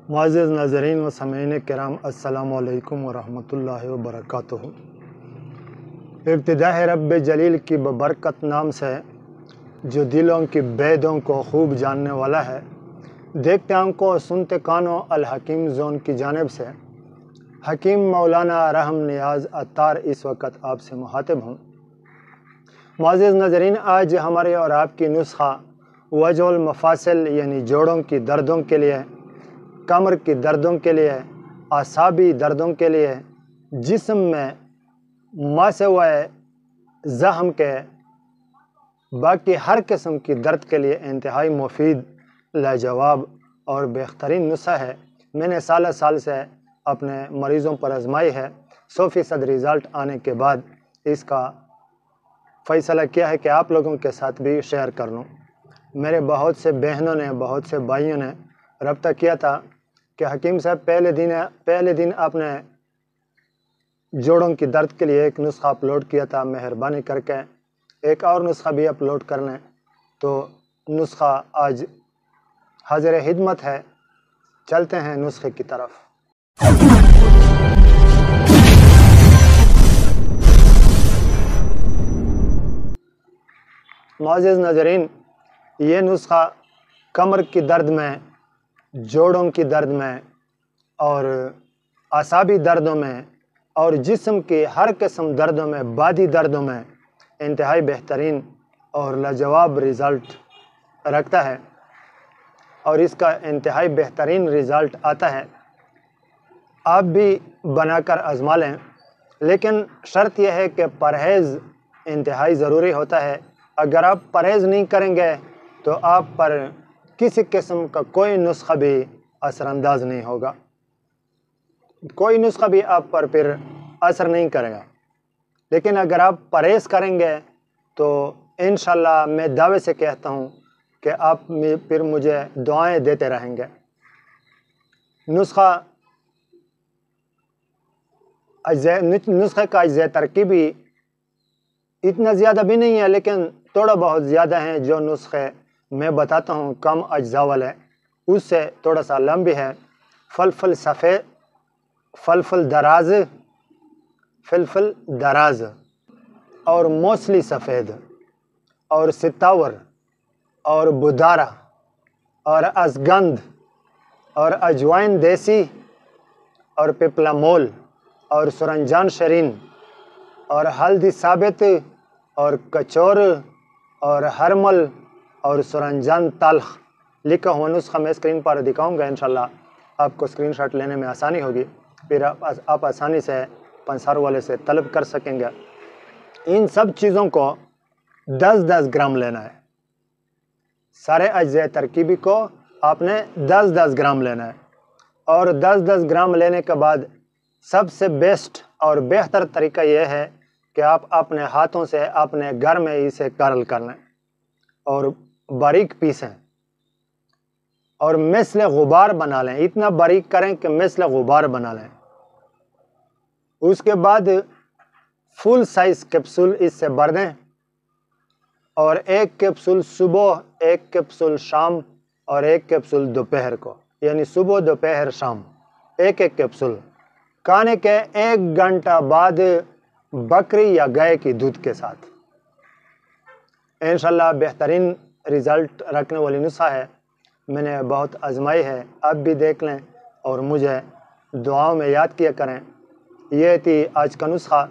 معزز ناظرین و سامعین کرام، السلام علیکم ورحمۃ اللہ وبرکاتہ۔ ابتدا ہے رب جلیل کی ببرکت نام سے جو دلوں کی بیدوں کو خوب جاننے والا ہے۔ دیکھتے آنکھوں سنتے کانوں الحکیم زون کی جانب سے حکیم مولانا رحم نیاز عطار اس وقت آپ سے مخاطب ہوں۔ معزز ناظرین، آج ہمارے اور آپ کی نسخہ وجع المفاصل یعنی جوڑوں کی دردوں کے لیے، کمر کی دردوں کے لیے، اعصابی دردوں کے لیے، جسم میں ماسے ہوئے زخم کے باقی ہر قسم کی درد کے لیے انتہائی مفید، لاجواب اور بہترین نسخہ ہے۔ میں نے سال سے اپنے مریضوں پر آزمائی ہے۔ 100% رزلٹ آنے کے بعد اس کا فیصلہ کیا ہے کہ آپ لوگوں کے ساتھ بھی شیئر کر لوں۔ میرے بہت سے بہنوں نے، بہت سے بھائیوں نے رابطہ کیا تھا کہ حکیم صاحب پہلے دن آپ نے جوڑوں کی درد کے لیے ایک نسخہ اپلوڈ کیا تھا، مہربانی کر کے ایک اور نسخہ بھی اپلوڈ کر لیں۔ تو نسخہ آج حاضر خدمت ہے، چلتے ہیں نسخے کی طرف۔ معزز ناظرین، یہ نسخہ کمر کی درد میں، جوڑوں کی درد میں اور اعصابی دردوں میں اور جسم کی ہر قسم دردوں میں، بادی دردوں میں انتہائی بہترین اور لاجواب رزلٹ رکھتا ہے، اور اس کا انتہائی بہترین رزلٹ آتا ہے۔ آپ بھی بنا کر آزما لیں، لیکن شرط یہ ہے کہ پرہیز انتہائی ضروری ہوتا ہے۔ اگر آپ پرہیز نہیں کریں گے تو آپ پر کسی قسم کا کوئی نسخہ بھی اثر انداز نہیں ہوگا، کوئی نسخہ بھی آپ پر پھر اثر نہیں کرے گا۔ لیکن اگر آپ پرہیز کریں گے تو انشاءاللہ میں دعوے سے کہتا ہوں کہ آپ پھر مجھے دعائیں دیتے رہیں گے۔ نسخے کا اجزاء ترکیبی اتنا زیادہ بھی نہیں ہے، لیکن تھوڑا بہت زیادہ ہیں۔ جو نسخے میں بتاتا ہوں کم اجزاء والے، اس سے تھوڑا سا لمبی ہے۔ فلفل سفید، فلفل دراز اور موسلی سفید اور ستاور اور بدارہ اور ازگند اور اجوائن دیسی اور پپلامول اور سرنجان شرین اور ہلدی ثابت اور کچور اور ہرمل اور سرنجان تلخ لکھا ہوا نسخہ میں اسکرین پر دکھاؤں گا۔ انشاءاللہ آپ کو اسکرین شاٹ لینے میں آسانی ہوگی، پھر آپ آسانی سے پنسار والے سے طلب کر سکیں گے۔ ان سب چیزوں کو 10 گرام لینا ہے۔ سارے اجزاء ترکیبی کو آپ نے 10 گرام لینا ہے، اور 10 گرام لینے کے بعد سب سے بیسٹ اور بہتر طریقہ یہ ہے کہ آپ اپنے ہاتھوں سے اپنے گھر میں اسے کرل کر لیں اور باریک پیسیں اور مثل غبار بنا لیں۔ اتنا باریک کریں کہ مثل غبار بنا لیں۔ اس کے بعد فل سائز کیپسول اس سے بھر دیں، اور ایک کیپسول صبح، ایک کیپسول شام اور ایک کیپسول دوپہر کو، یعنی صبح دوپہر شام ایک کیپسول کھانے کے 1 گھنٹہ بعد بکری یا گائے کی دودھ کے ساتھ۔ انشاءاللہ بہترین رزلٹ رکھنے والی نسخہ ہے، میں نے بہت آزمائی ہے۔ آپ بھی دیکھ لیں اور مجھے دعاؤں میں یاد کیا کریں۔ یہ تھی آج کا نسخہ۔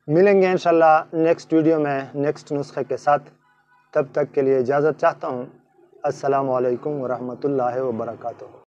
ملیں گے انشاءاللہ نیکسٹ ویڈیو میں نیکسٹ نسخے کے ساتھ۔ تب تک کے لیے اجازت چاہتا ہوں۔ السلام علیکم ورحمۃ اللہ وبرکاتہ۔